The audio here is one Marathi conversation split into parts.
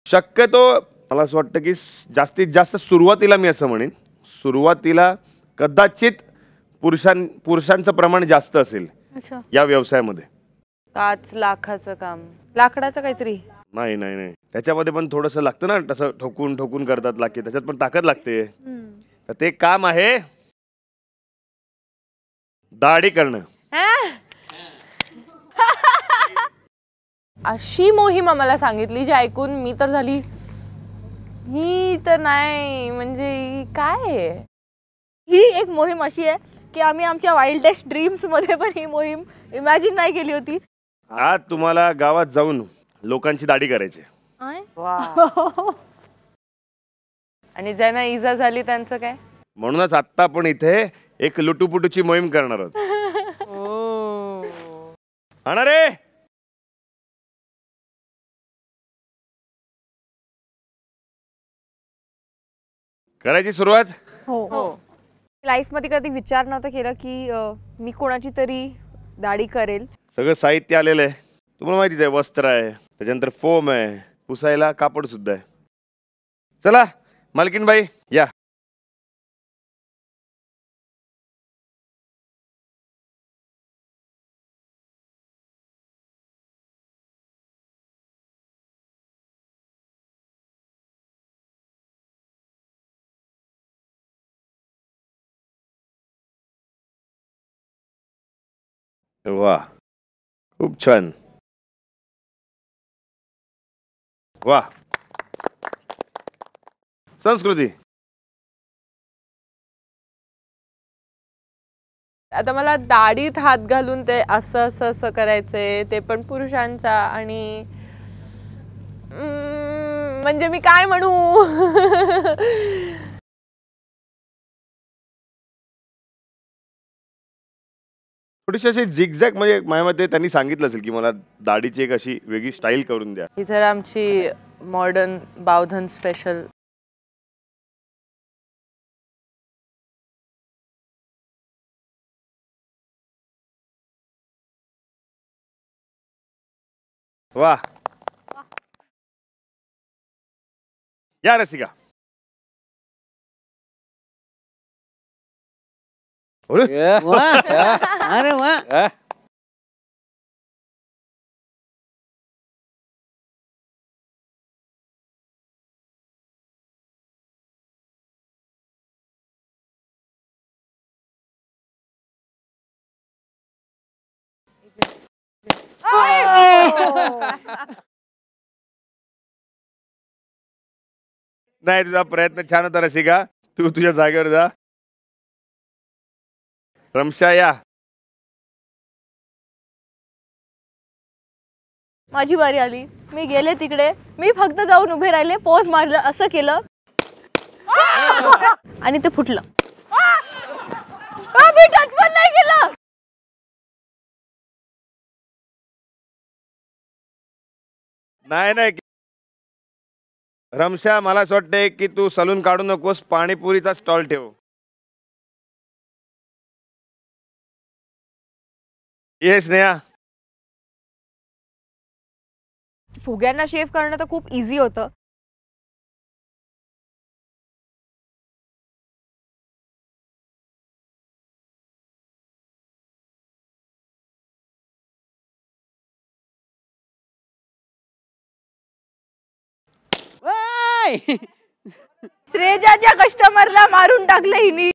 शक्यतो मला असं वाटतं की जास्तीत जास्त सुरुवातीला मी असं म्हणेन, सुरुवातीला कदाचित पुरुषांचं प्रमाण जास्त असेल या व्यवसायामध्ये. 5 लाखाचं काम, लाकडाचं काहीतरी. नाही नाही नाही, त्याच्यामध्ये पण थोडंसं लागतं ना, तसं ठोकून ठोकून करतात लाके, त्याच्यात पण ताकद लागते. तर ते काम आहे दाढी करणं. अशी मोहीम आम्हाला सांगितली जी ऐकून मी तर झाली, ही तर नाही, म्हणजे काय. ही एक मोहीम अशी आहे की आम्ही आमच्या वाईल्डेस्ट ड्रीम्स मध्ये पण ही मोहीम इमॅजिन नाही केली होती. आज तुम्हाला गावात जाऊन लोकांची दाढी करायची. आणि ज्यांना इजा झाली त्यांचं काय. म्हणूनच आत्ता आपण इथे एक लुटूपुटूची मोहीम करणार आहोत. आणा रे. करायची सुरुवात. हो. लाईफ मध्ये कधी विचार नव्हता केला की मी कोणाची तरी दाढी करेल. सगळं साहित्य आलेलं आहे, तुम्हाला माहितीच आहे. वस्त्र आहे, त्याच्यानंतर फोम आहे, पुसायला कापड सुद्धा आहे. चला मालकीनबाई या. वा, खूप छान. वा, संस्कृती. आता मला दाढीत हात घालून ते असं असं असं करायचंय, ते पण पुरुषांचा. आणि म्हणजे मी काय म्हणू. थोडीशी अशी झिगझॅग, म्हणजे माझ्या मते त्यांनी सांगितलं असेल की मला दाढीची एक अशी वेगळी स्टाईल करून द्या. ही तर आमची मॉडर्न बावधन स्पेशल. वा, या रसिका. अरे वा. नाही, तुझा प्रयत्न छान होता रसिका. तू तुझ्या जागेवर जा. रमशा या. माझी बारी आली. मी गेले तिकडे, मी फक्त जाऊन उभे राहिले, पोज मारलं, असं केलं आणि ते फुटलं. मी टच पण नाही केलं. नाही नाही रमशा, मला असं वाटतंय की तू सलून काढू नकोस, पाणीपुरीचा स्टॉल ठेव. ये स्नेहा. फुग्यांना शेव करणं तर खूप इझी होतं. श्रेजाच्या कस्टमरला मारून टाकलं हिनी.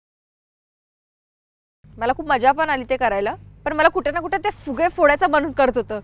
मला खूप मजा पण आली ते करायला, पण मला कुठे ना कुठे ते फुगे फोडायचं मन करत होतं.